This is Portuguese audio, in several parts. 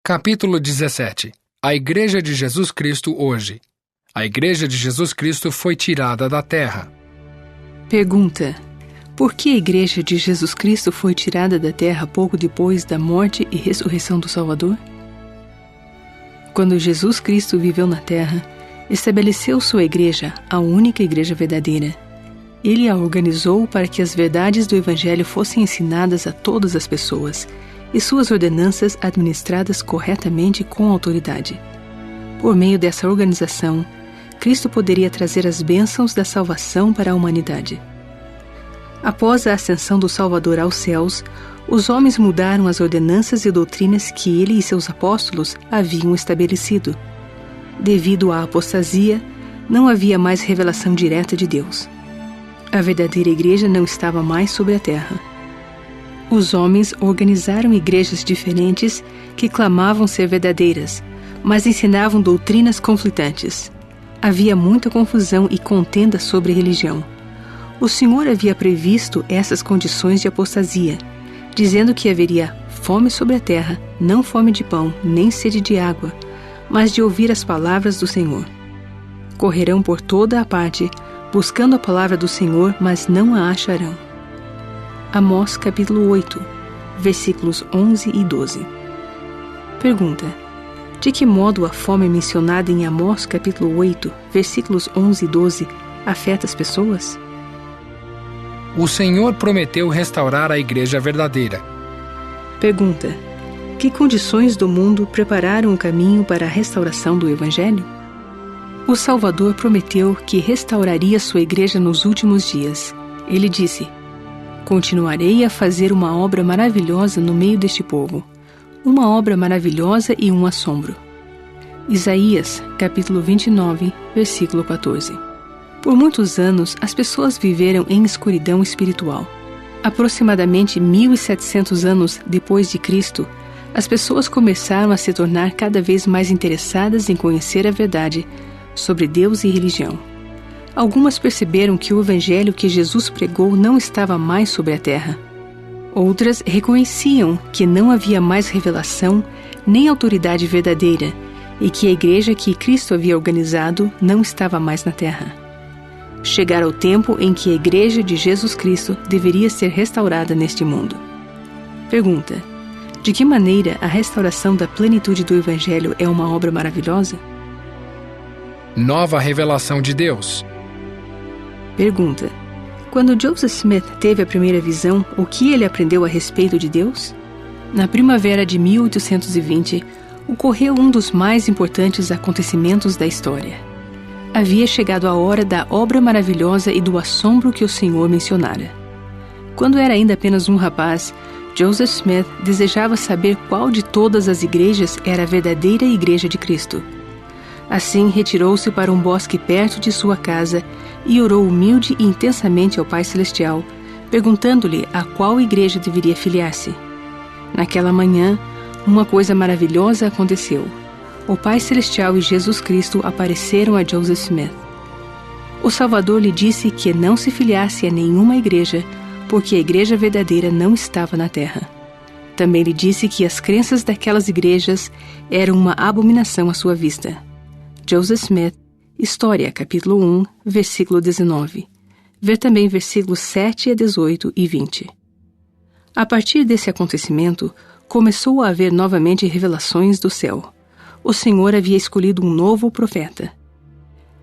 Capítulo 17. A Igreja de Jesus Cristo hoje. A Igreja de Jesus Cristo foi tirada da terra. Pergunta: por que a Igreja de Jesus Cristo foi tirada da terra pouco depois da morte e ressurreição do Salvador? Quando Jesus Cristo viveu na terra, estabeleceu sua Igreja, a única Igreja verdadeira. Ele a organizou para que as verdades do Evangelho fossem ensinadas a todas as pessoas e suas ordenanças administradas corretamente com autoridade. Por meio dessa organização, Cristo poderia trazer as bênçãos da salvação para a humanidade. Após a ascensão do Salvador aos céus, os homens mudaram as ordenanças e doutrinas que ele e seus apóstolos haviam estabelecido. Devido à apostasia, não havia mais revelação direta de Deus. A verdadeira igreja não estava mais sobre a terra. Os homens organizaram igrejas diferentes que clamavam ser verdadeiras, mas ensinavam doutrinas conflitantes. Havia muita confusão e contenda sobre religião. O Senhor havia previsto essas condições de apostasia, dizendo que haveria fome sobre a terra, não fome de pão, nem sede de água, mas de ouvir as palavras do Senhor. Correrão por toda a parte, buscando a palavra do Senhor, mas não a acharão. Amós capítulo 8, versículos 11 e 12. Pergunta: de que modo a fome mencionada em Amós capítulo 8, versículos 11 e 12 afeta as pessoas? O Senhor prometeu restaurar a Igreja verdadeira. Pergunta: que condições do mundo prepararam o caminho para a restauração do Evangelho? O Salvador prometeu que restauraria sua Igreja nos últimos dias. Ele disse: continuarei a fazer uma obra maravilhosa no meio deste povo, uma obra maravilhosa e um assombro. Isaías, capítulo 29, versículo 14. Por muitos anos, as pessoas viveram em escuridão espiritual. Aproximadamente 1700 anos depois de Cristo, as pessoas começaram a se tornar cada vez mais interessadas em conhecer a verdade sobre Deus e religião. Algumas perceberam que o evangelho que Jesus pregou não estava mais sobre a terra. Outras reconheciam que não havia mais revelação nem autoridade verdadeira e que a igreja que Cristo havia organizado não estava mais na terra. Chegara o tempo em que a Igreja de Jesus Cristo deveria ser restaurada neste mundo. Pergunta: de que maneira a restauração da plenitude do Evangelho é uma obra maravilhosa? Nova revelação de Deus. Pergunta: quando Joseph Smith teve a primeira visão, o que ele aprendeu a respeito de Deus? Na primavera de 1820, ocorreu um dos mais importantes acontecimentos da história. Havia chegado a hora da obra maravilhosa e do assombro que o Senhor mencionara. Quando era ainda apenas um rapaz, Joseph Smith desejava saber qual de todas as igrejas era a verdadeira Igreja de Cristo. Assim, retirou-se para um bosque perto de sua casa e orou humilde e intensamente ao Pai Celestial, perguntando-lhe a qual igreja deveria filiar-se. Naquela manhã, uma coisa maravilhosa aconteceu. O Pai Celestial e Jesus Cristo apareceram a Joseph Smith. O Salvador lhe disse que não se filiasse a nenhuma igreja, porque a igreja verdadeira não estava na terra. Também lhe disse que as crenças daquelas igrejas eram uma abominação à sua vista. Joseph Smith, História, capítulo 1, versículo 19. Ver também versículos 7 a 18 e 20. A partir desse acontecimento, começou a haver novamente revelações do céu. O Senhor havia escolhido um novo profeta.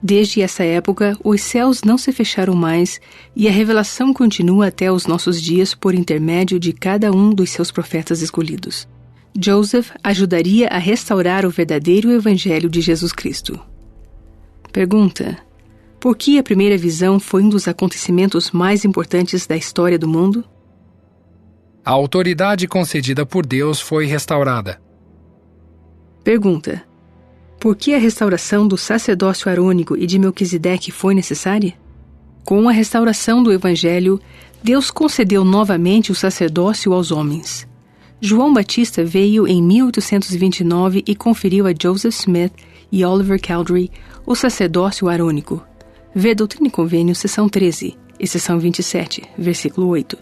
Desde essa época, os céus não se fecharam mais e a revelação continua até os nossos dias por intermédio de cada um dos seus profetas escolhidos. Joseph ajudaria a restaurar o verdadeiro Evangelho de Jesus Cristo. Pergunta: por que a primeira visão foi um dos acontecimentos mais importantes da história do mundo? A autoridade concedida por Deus foi restaurada. Pergunta: por que a restauração do sacerdócio arônico e de Melquisedeque foi necessária? Com a restauração do Evangelho, Deus concedeu novamente o sacerdócio aos homens. João Batista veio em 1829 e conferiu a Joseph Smith e Oliver Cowdery o sacerdócio arônico. Vê Doutrina e Convênio, seção 13 e seção 27, versículo 8.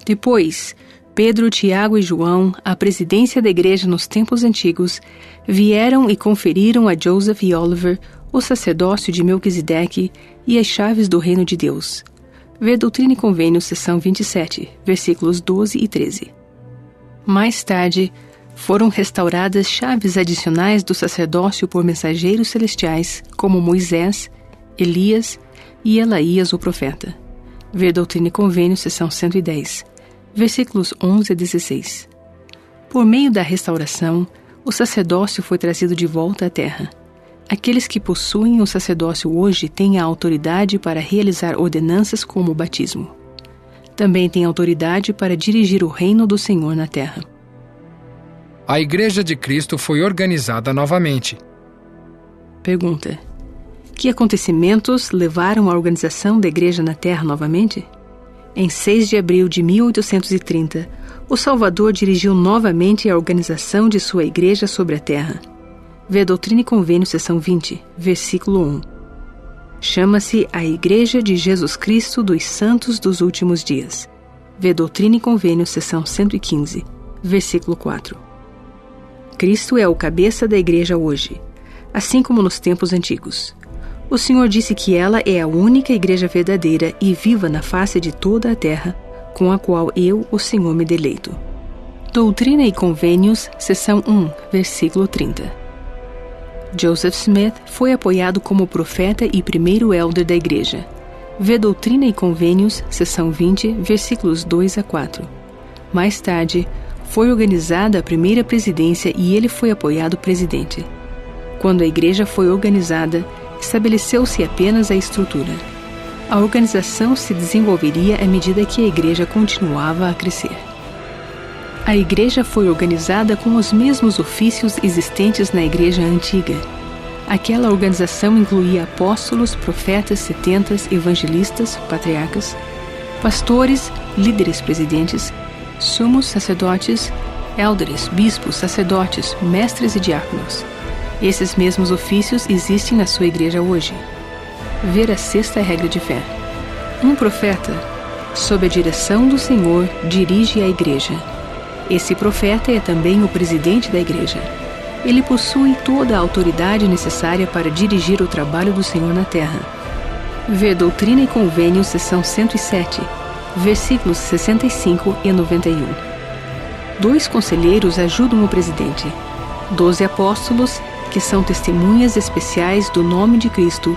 Depois, Pedro, Tiago e João, a presidência da igreja nos tempos antigos, vieram e conferiram a Joseph e Oliver o sacerdócio de Melquisedeque e as chaves do reino de Deus. Ver Doutrina e Convênios, seção 27, versículos 12 e 13. Mais tarde, foram restauradas chaves adicionais do sacerdócio por mensageiros celestiais, como Moisés, Elias e Elaías o profeta. Ver Doutrina e Convênios, seção 110, versículos 11 a 16. Por meio da restauração, o sacerdócio foi trazido de volta à terra. Aqueles que possuem o sacerdócio hoje têm a autoridade para realizar ordenanças como o batismo. Também têm autoridade para dirigir o reino do Senhor na terra. A Igreja de Cristo foi organizada novamente. Pergunta: que acontecimentos levaram à organização da Igreja na terra novamente? Em 6 de abril de 1830, o Salvador dirigiu novamente a organização de sua Igreja sobre a terra. Vê Doutrina e Convênios, seção 20, versículo 1. Chama-se a Igreja de Jesus Cristo dos Santos dos Últimos Dias. Vê Doutrina e Convênios, seção 115, versículo 4. Cristo é o cabeça da Igreja hoje, assim como nos tempos antigos. O Senhor disse que ela é a única Igreja verdadeira e viva na face de toda a terra, com a qual eu, o Senhor, me deleito. Doutrina e Convênios, seção 1, versículo 30. Joseph Smith foi apoiado como profeta e primeiro elder da Igreja. Vê Doutrina e Convênios, seção 20, versículos 2 a 4. Mais tarde, foi organizada a primeira presidência e ele foi apoiado presidente. Quando a Igreja foi organizada, estabeleceu-se apenas a estrutura. A organização se desenvolveria à medida que a Igreja continuava a crescer. A Igreja foi organizada com os mesmos ofícios existentes na Igreja antiga. Aquela organização incluía apóstolos, profetas, setentas, evangelistas, patriarcas, pastores, líderes presidentes, sumos sacerdotes, élderes, bispos, sacerdotes, mestres e diáconos. Esses mesmos ofícios existem na sua Igreja hoje. Ver a sexta regra de fé. Um profeta, sob a direção do Senhor, dirige a Igreja. Esse profeta é também o presidente da Igreja. Ele possui toda a autoridade necessária para dirigir o trabalho do Senhor na terra. Ver Doutrina e Convênios, seção 107, versículos 65 e 91. 2 conselheiros ajudam o presidente. 12 apóstolos, que são testemunhas especiais do nome de Cristo,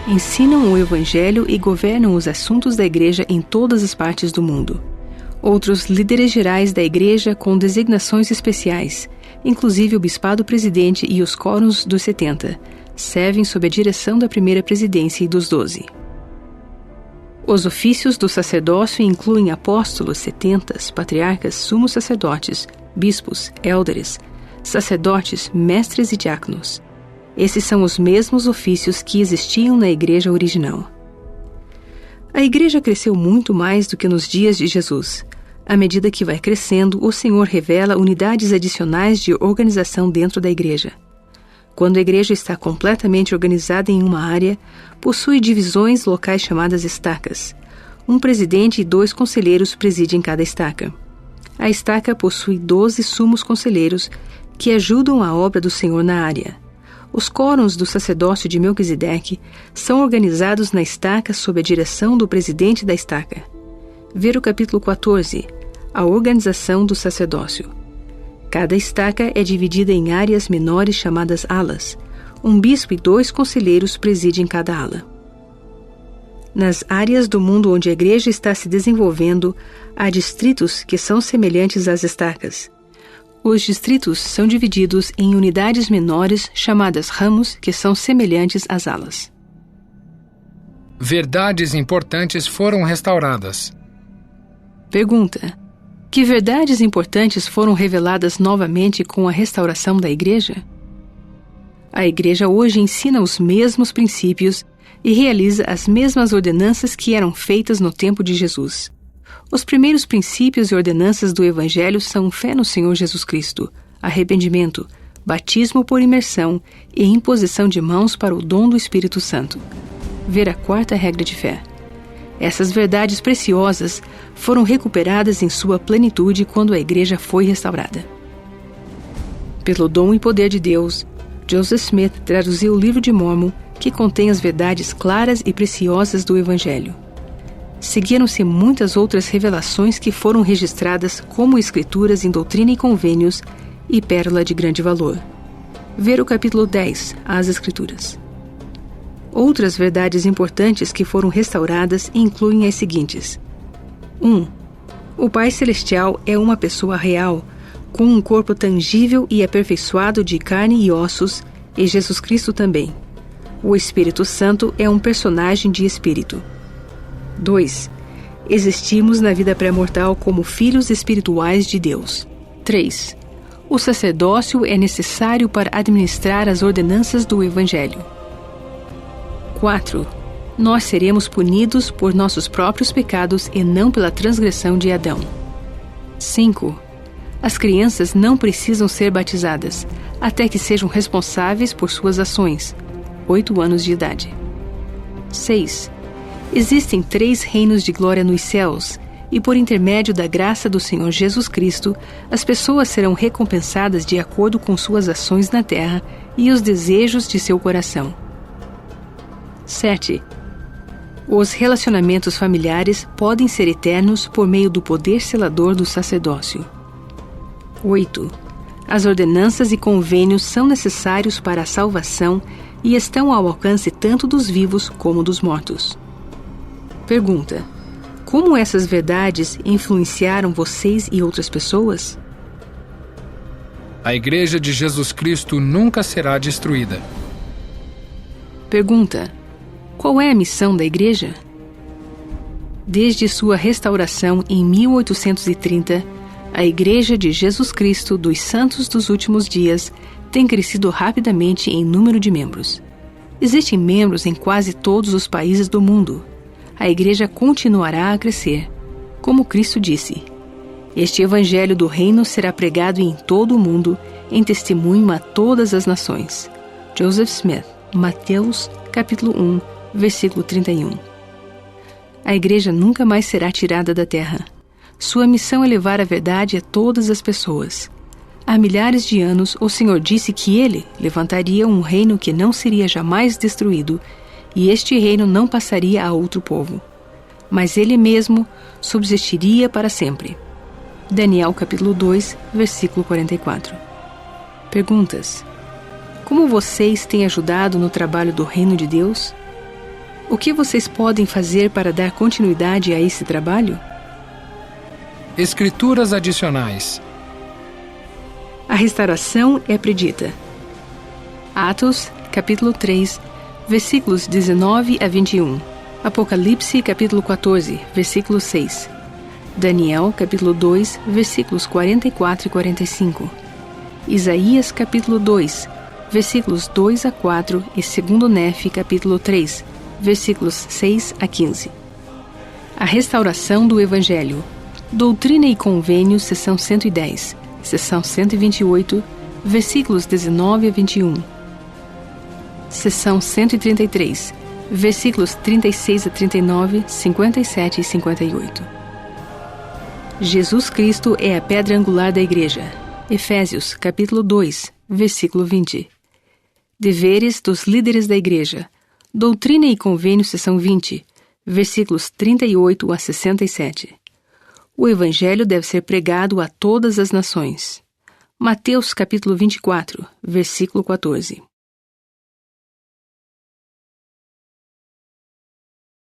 ensinam o Evangelho e governam os assuntos da Igreja em todas as partes do mundo. Outros líderes gerais da Igreja com designações especiais, inclusive o bispado presidente e os quórums dos 70, servem sob a direção da primeira presidência e dos 12. Os ofícios do sacerdócio incluem apóstolos, setentas, patriarcas, sumos sacerdotes, bispos, élderes, sacerdotes, mestres e diáconos. Esses são os mesmos ofícios que existiam na Igreja original. A Igreja cresceu muito mais do que nos dias de Jesus. À medida que vai crescendo, o Senhor revela unidades adicionais de organização dentro da Igreja. Quando a Igreja está completamente organizada em uma área, possui divisões locais chamadas estacas. Um presidente e 2 conselheiros presidem cada estaca. A estaca possui 12 sumos conselheiros que ajudam a obra do Senhor na área. Os quórums do sacerdócio de Melquisedeque são organizados na estaca sob a direção do presidente da estaca. Ver o capítulo 14, a organização do sacerdócio. Cada estaca é dividida em áreas menores chamadas alas. Um bispo e 2 conselheiros presidem cada ala. Nas áreas do mundo onde a Igreja está se desenvolvendo, há distritos que são semelhantes às estacas. Os distritos são divididos em unidades menores chamadas ramos, que são semelhantes às alas. Verdades importantes foram restauradas. Pergunta: que verdades importantes foram reveladas novamente com a restauração da Igreja? A Igreja hoje ensina os mesmos princípios e realiza as mesmas ordenanças que eram feitas no tempo de Jesus. Os primeiros princípios e ordenanças do Evangelho são fé no Senhor Jesus Cristo, arrependimento, batismo por imersão e imposição de mãos para o dom do Espírito Santo. Ver a quarta regra de fé. Essas verdades preciosas foram recuperadas em sua plenitude quando a igreja foi restaurada. Pelo dom e poder de Deus, Joseph Smith traduziu o Livro de Mórmon, que contém as verdades claras e preciosas do Evangelho. Seguiram-se muitas outras revelações que foram registradas como escrituras em Doutrina e Convênios e Pérola de Grande Valor. Ver o capítulo 10, As Escrituras. Outras verdades importantes que foram restauradas incluem as seguintes. 1. O Pai Celestial é uma pessoa real, com um corpo tangível e aperfeiçoado de carne e ossos, e Jesus Cristo também. O Espírito Santo é um personagem de espírito. 2. Existimos na vida pré-mortal como filhos espirituais de Deus. 3. O sacerdócio é necessário para administrar as ordenanças do Evangelho. 4. Nós seremos punidos por nossos próprios pecados e não pela transgressão de Adão. 5. As crianças não precisam ser batizadas, até que sejam responsáveis por suas ações. 8 anos de idade. 6. Existem 3 reinos de glória nos céus, e por intermédio da graça do Senhor Jesus Cristo, as pessoas serão recompensadas de acordo com suas ações na terra e os desejos de seu coração. 7. Os relacionamentos familiares podem ser eternos por meio do poder selador do sacerdócio. 8. As ordenanças e convênios são necessários para a salvação e estão ao alcance tanto dos vivos como dos mortos. Pergunta: como essas verdades influenciaram vocês e outras pessoas? A Igreja de Jesus Cristo nunca será destruída. Pergunta: qual é a missão da Igreja? Desde sua restauração em 1830, a Igreja de Jesus Cristo dos Santos dos Últimos Dias tem crescido rapidamente em número de membros. Existem membros em quase todos os países do mundo. A Igreja continuará a crescer. Como Cristo disse, este Evangelho do Reino será pregado em todo o mundo, em testemunho a todas as nações. Joseph Smith, Mateus, capítulo 1, versículo 31. A Igreja nunca mais será tirada da terra. Sua missão é levar a verdade a todas as pessoas. Há milhares de anos, o Senhor disse que Ele levantaria um reino que não seria jamais destruído, e este reino não passaria a outro povo. Mas Ele mesmo subsistiria para sempre. Daniel capítulo 2, versículo 44. Perguntas: como vocês têm ajudado no trabalho do reino de Deus? O que vocês podem fazer para dar continuidade a esse trabalho? Escrituras adicionais. A restauração é predita. Atos, capítulo 3, versículos 19 a 21. Apocalipse, capítulo 14, versículo 6. Daniel, capítulo 2, versículos 44 e 45. Isaías, capítulo 2, versículos 2 a 4 e 2 Nefe, capítulo 3, versículos 6 a 15. A restauração do Evangelho. Doutrina e Convênios, seção 110, seção 128, versículos 19 a 21. Seção 133, versículos 36 a 39, 57 e 58. Jesus Cristo é a pedra angular da Igreja. Efésios, capítulo 2, versículo 20. Deveres dos líderes da Igreja. Doutrina e Convênios, seção 20, versículos 38 a 67. O Evangelho deve ser pregado a todas as nações. Mateus capítulo 24, versículo 14.